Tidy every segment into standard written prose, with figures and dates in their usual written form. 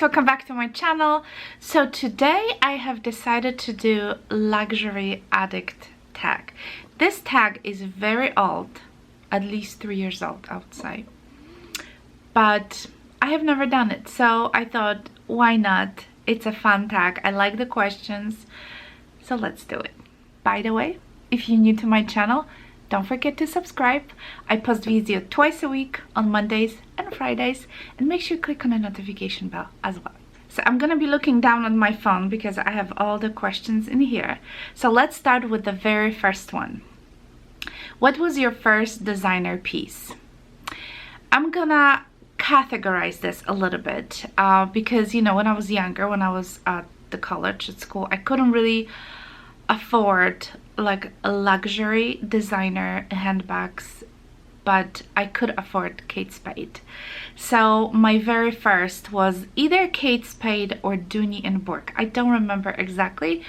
welcome back to my channel. So today I have decided to do Luxury Addict Tag. This tag is very old, at least 3 years old I would say, but I have never done it, so I thought why not. It's a fun tag, I like the questions, so let's do it. By the way, if you're new to my channel, don't forget to subscribe. I post videos twice a week on Mondays and Fridays, and make sure you click on the notification bell as well. So I'm gonna be looking down on my phone because I have all the questions in here. So let's start with the very first one. What was your first designer piece? I'm gonna categorize this a little bit because, you know, when I was younger, when I was at the college, at school, I couldn't really afford like a luxury designer handbags, but I could afford Kate Spade. So my very first was either Kate Spade or Dooney and Bourke. I don't remember exactly,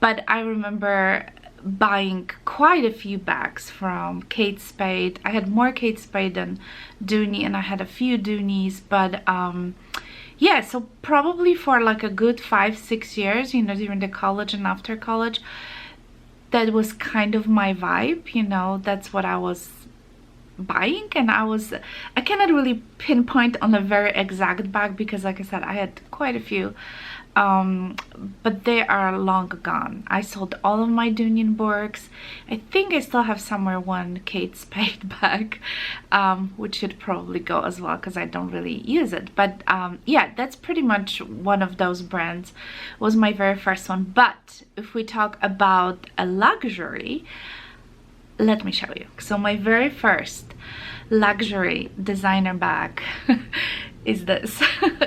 but I remember buying quite a few bags from Kate Spade. I had more Kate Spade than Dooney, and I had a few Dooneys, but yeah, so probably for like a good 5-6 years, you know, during the college and after college, that was kind of my vibe, you know, that's what I was buying. And I cannot really pinpoint on a very exact bag because, like I said, I had quite a few, but they are long gone. I sold all of my Dooney and Bourkes. I think I still have somewhere one Kate Spade bag, which should probably go as well because I don't really use it. But yeah, that's pretty much one of those brands, was my very first one. But if we talk about a luxury, let me show you. So my very first luxury designer bag is this.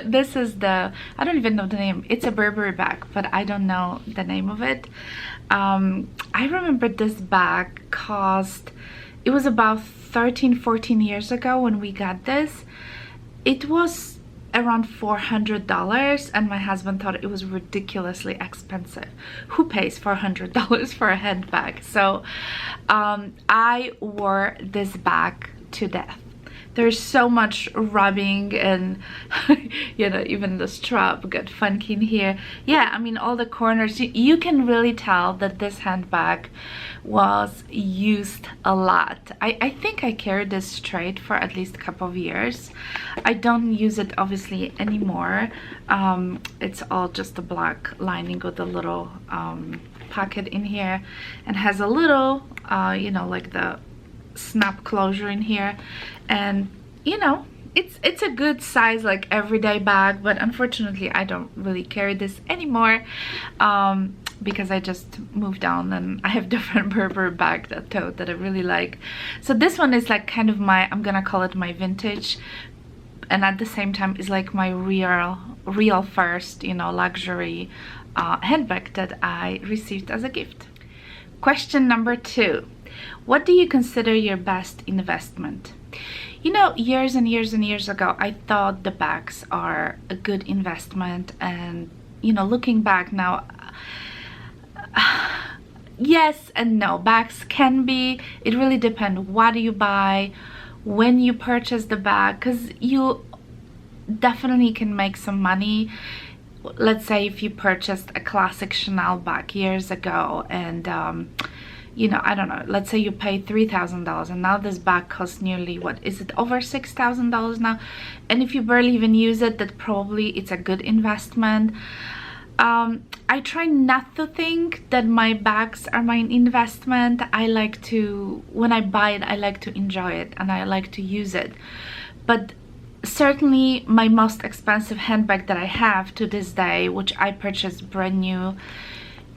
This is the, I don't even know the name. It's a Burberry bag, but I don't know the name of it. I remember this bag cost, it was about 13-14 years ago when we got this. It was around $400, and my husband thought it was ridiculously expensive. Who pays $400 for a handbag? So I wore this bag to death. There's so much rubbing and you know, even the strap got funky in here. Yeah, I mean, all the corners, you can really tell that this handbag was used a lot. I think I carried this straight for at least a couple of years. I don't use it obviously anymore. It's all just a black lining with a little pocket in here, and has a little you know, like the snap closure in here. And you know, it's a good size, like everyday bag, but unfortunately I don't really carry this anymore because I just moved on and I have different Burberry bag that I really like. So this one is like kind of my, I'm gonna call it my vintage, and at the same time is like my real first, you know, luxury handbag that I received as a gift. Question number 2. What do you consider your best investment? You know, years and years and years ago, I thought the bags are a good investment, and you know, looking back now, yes and no. Bags can be, it really depends what you buy, when you purchase the bag, because you definitely can make some money. Let's say if you purchased a classic Chanel bag years ago, and you know, I don't know, let's say you paid $3,000 and now this bag costs nearly, what is it, over $6,000 now, and if you barely even use it, that probably it's a good investment. I try not to think that my bags are my investment. I like to, when I buy it, I like to enjoy it and I like to use it. But certainly my most expensive handbag that I have to this day, which I purchased brand new,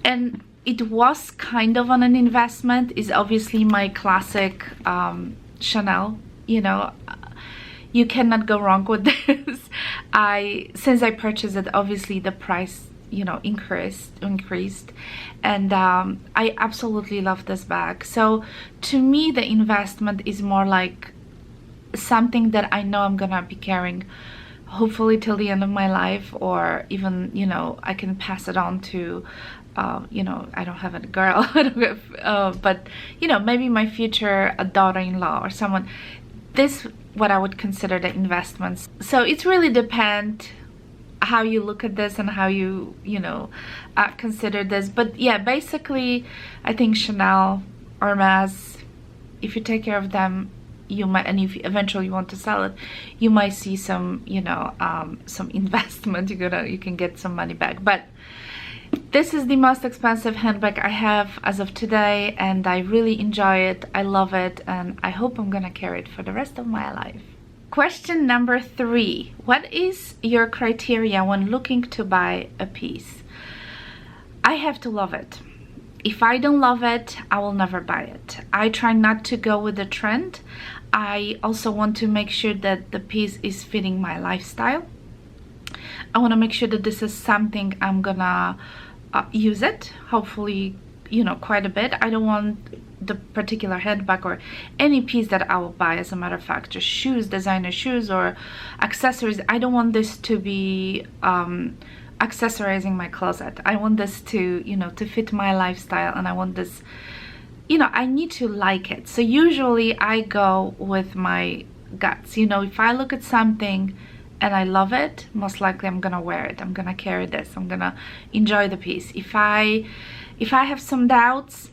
and it was kind of on an investment, is obviously my classic Chanel. You know, you cannot go wrong with this. Since I purchased it, obviously the price, you know, increased, and I absolutely love this bag. So to me, the investment is more like something that I know I'm gonna be carrying hopefully till the end of my life, or even, you know, I can pass it on to you know, I don't have a girl, I don't have, but you know, maybe my future daughter-in-law or someone. This what I would consider the investments. So it really depends how you look at this and how you consider this. But yeah, basically I think Chanel, Hermes, if you take care of them, you might, and if eventually you want to sell it, you might see some some investment. You can get some money back. But this is the most expensive handbag I have as of today, and I really enjoy it. I love it, and I hope I'm gonna carry it for the rest of my life. Question number 3. What is your criteria when looking to buy a piece? I have to love it. If I don't love it, I will never buy it. I try not to go with the trend. I also want to make sure that the piece is fitting my lifestyle. I want to make sure that this is something I'm gonna use it, hopefully, quite a bit. I don't want the particular handbag or any piece that I will buy, as a matter of fact, just shoes, designer shoes or accessories. I don't want this to be accessorizing my closet. I want this to, to fit my lifestyle, and I want this, I need to like it. So usually I go with my guts. If I look at something and I love it, most likely I'm gonna wear it. I'm gonna carry this. I'm gonna enjoy the piece. If I have some doubts,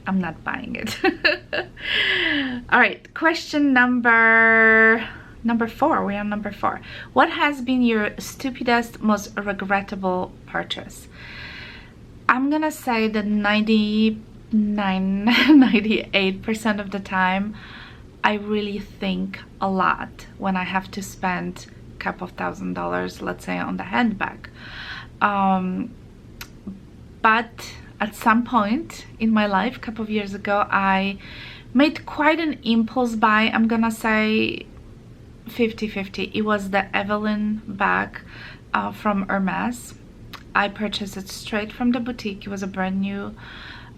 I'm not buying it. All right, question number 4. We're on number 4. What has been your stupidest, most regrettable purchase? I'm gonna say that 98% of the time, I really think a lot when I have to spend a couple of $1,000s, let's say, on the handbag. But at some point in my life, a couple of years ago, I made quite an impulse buy. I'm gonna say 50-50. It was the Evelyn bag from Hermes. I purchased it straight from the boutique. It was a brand new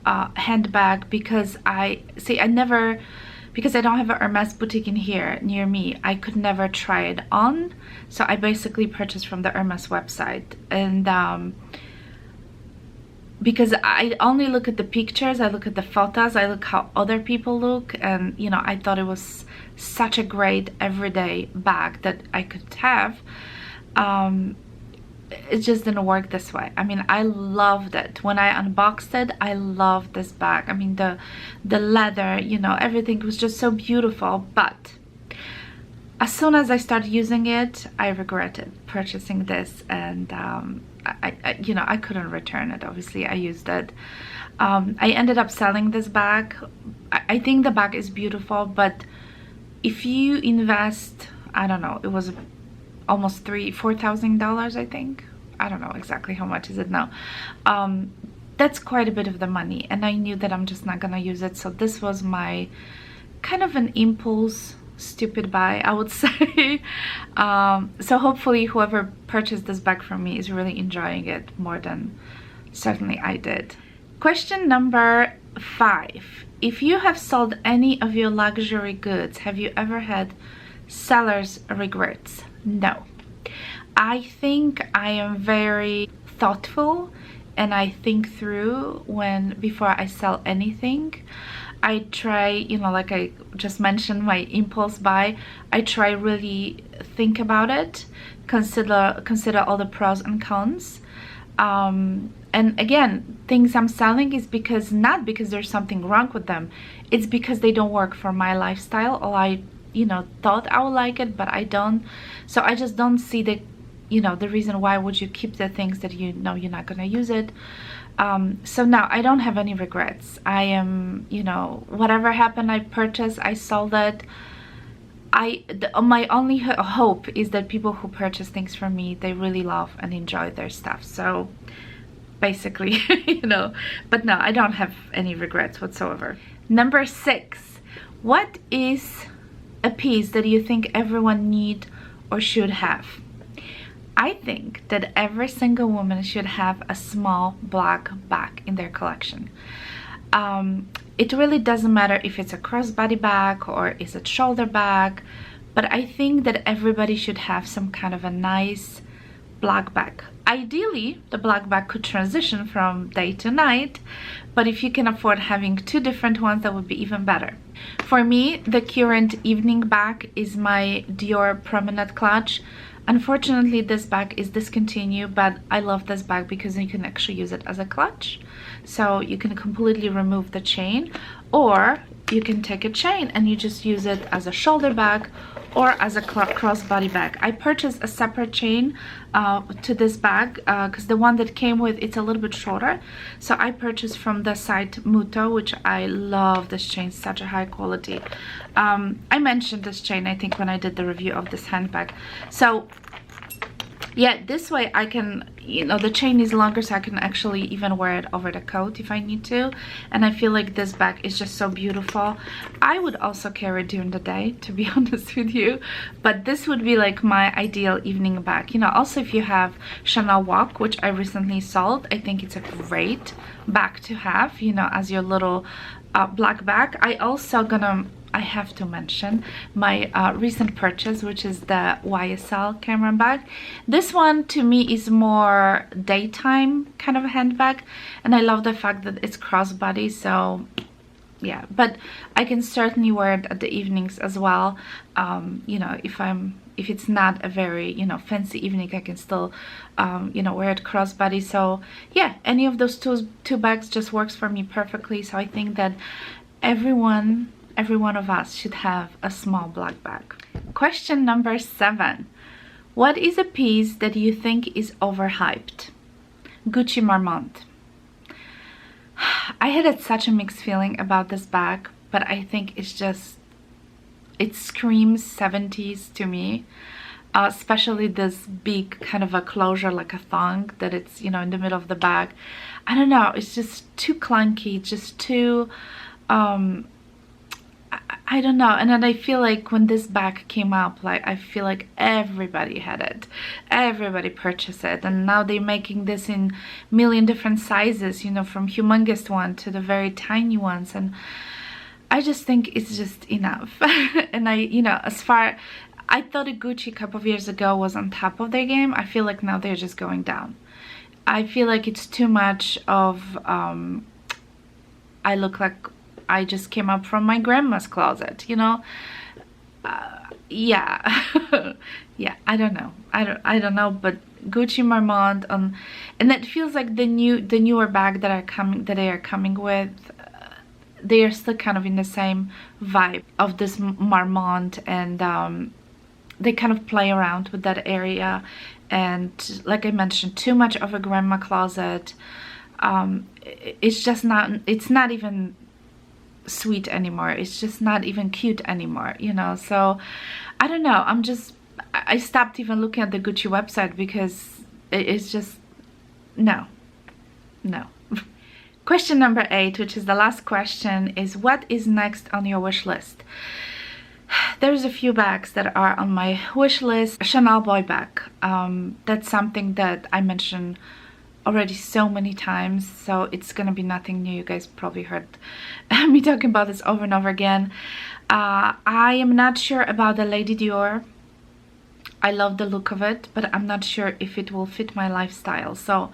handbag because because I don't have a Hermes boutique in here near me, I could never try it on. So I basically purchased from the Hermes website, and because I only look at the pictures, I look at the photos, I look how other people look, and I thought it was such a great everyday bag that I could have. It just didn't work this way. I mean, I loved it. When I unboxed it, I loved this bag. I mean, the leather, everything was just so beautiful. But as soon as I started using it, I regretted purchasing this, and I couldn't return it. Obviously, I used it. I ended up selling this bag. I think the bag is beautiful, but if you invest, I don't know, it was almost $4,000, I think. I don't know exactly how much is it now. That's quite a bit of the money, and I knew that I'm just not gonna use it. So this was my kind of an impulse stupid buy, I would say. So hopefully whoever purchased this bag from me is really enjoying it more than certainly I did. Question number 5. If you have sold any of your luxury goods, have you ever had seller's regrets? No. I think I am very thoughtful, and I think through before I sell anything. I try, like I just mentioned, my impulse buy, I try really think about it, consider all the pros and cons. And again, things I'm selling is not because there's something wrong with them. It's because they don't work for my lifestyle, or I thought I would like it, but I don't. So I just don't see the reason why would you keep the things that you're not gonna use it. So now I don't have any regrets. I am, whatever happened, I purchased, I sold it. My only hope is that people who purchase things from me, they really love and enjoy their stuff. So basically, but no, I don't have any regrets whatsoever. Number 6, what is a piece that you think everyone need or should have? I think that every single woman should have a small black bag in their collection. It really doesn't matter if it's a crossbody bag or is it shoulder bag, but I think that everybody should have some kind of a nice black bag. Ideally, the black bag could transition from day to night, but if you can afford having 2 different ones, that would be even better. For me, the current evening bag is my Dior Promenade Clutch. Unfortunately, this bag is discontinued, but I love this bag because you can actually use it as a clutch. So you can completely remove the chain, or you can take a chain and you just use it as a shoulder bag or as a crossbody bag. I purchased a separate chain to this bag because the one that came with it's a little bit shorter. So I purchased from the site Muto, which I love this chain, such a high quality. I mentioned this chain, I think, when I did the review of this handbag. So yeah, this way I can, you know, the chain is longer, so I can actually even wear it over the coat if I need to. And I feel like this bag is just so beautiful. I would also carry it during the day, to be honest with you, but this would be like my ideal evening bag. You know, also if you have Chanel Walk, which I recently sold, I think it's a great bag to have, you know, as your little black bag. I have to mention my recent purchase, which is the YSL camera bag. This one to me is more daytime kind of a handbag, and I love the fact that it's crossbody, so yeah, but I can certainly wear it at the evenings as well. You know, if it's not a very, you know, fancy evening, I can still you know, wear it crossbody. So yeah, any of those two bags just works for me perfectly. So I think that every one of us should have a small black bag. Question number 7. What is a piece that you think is overhyped? Gucci Marmont. I had such a mixed feeling about this bag, but I think it's just, it screams 70s to me. Especially this big kind of a closure, like a thong, that it's, you know, in the middle of the bag. I don't know, it's just too clunky, just too I don't know. And then I feel like when this bag came up, like I feel like everybody had it, everybody purchased it, and now they're making this in a million different sizes, you know, from humongous one to the very tiny ones, and I just think it's just enough. And you know, I thought a Gucci a couple of years ago was on top of their game. I feel like now they're just going down. I feel like it's too much of I look like I just came up from my grandma's closet, you know. Yeah. Yeah, I don't know, I don't know, but Gucci Marmont and it feels like the newer bag that they are coming with, they are still kind of in the same vibe of this Marmont, and they kind of play around with that area, and like I mentioned, too much of a grandma closet. It's just not, it's not even sweet anymore, it's just not even cute anymore, you know. So I don't know, I stopped even looking at the Gucci website because it's just no. Question number 8, which is the last question, is what is next on your wish list? There's a few bags that are on my wish list. Chanel boy bag, that's something that I mentioned already so many times, so it's gonna be nothing new. You guys probably heard me talking about this over and over again. I am not sure about the Lady Dior. I love the look of it, but I'm not sure if it will fit my lifestyle, so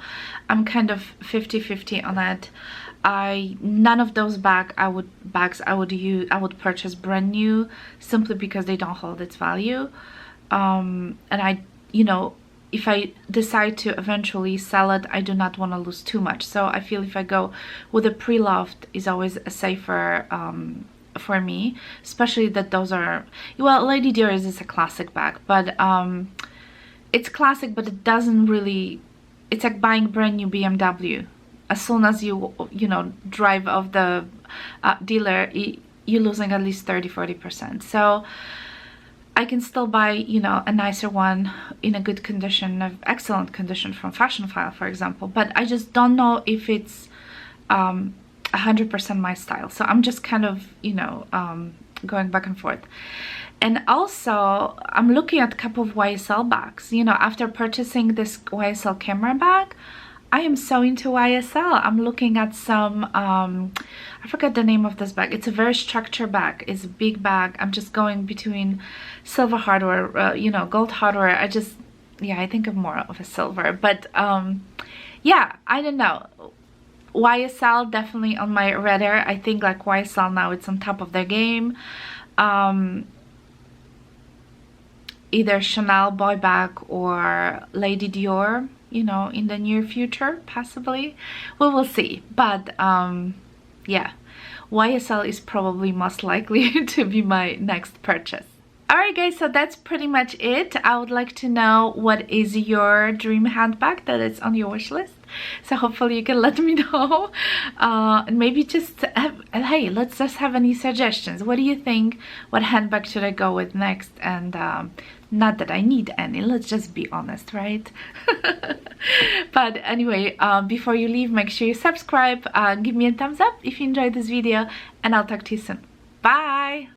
I'm kind of 50-50 on it. None of those bags I would purchase brand new, simply because they don't hold its value. And you know, if I decide to eventually sell it, I do not want to lose too much. So I feel if I go with a pre-loved is always a safer for me, especially that those are, well, Lady Dior is a classic bag, but it's classic, but it doesn't really, it's like buying brand new BMW. As soon as you know, drive off the dealer, you're losing at least 30-40%. So I can still buy, you know, a nicer one in a good condition, of excellent condition from Fashion File, for example, but I just don't know if it's 100% my style. So I'm just kind of, you know, going back and forth. And also I'm looking at a couple of YSL bags. You know, after purchasing this YSL camera bag, I am so into YSL. I'm looking at some, I forgot the name of this bag. It's a very structured bag. It's a big bag. I'm just going between silver hardware, you know, gold hardware. Yeah, I think I'm more of a silver. But yeah, I don't know. YSL definitely on my radar. I think like YSL now, it's on top of their game. either Chanel boy bag or Lady Dior, you know, in the near future, possibly. We will see. But yeah, YSL is probably most likely to be my next purchase. Alright guys, so that's pretty much it. I would like to know what is your dream handbag that is on your wish list. So hopefully you can let me know. And maybe just, hey, let's just have any suggestions. What do you think? What handbag should I go with next? And not that I need any, let's just be honest, right? But anyway, before you leave, make sure you subscribe, give me a thumbs up if you enjoyed this video, and I'll talk to you soon. Bye!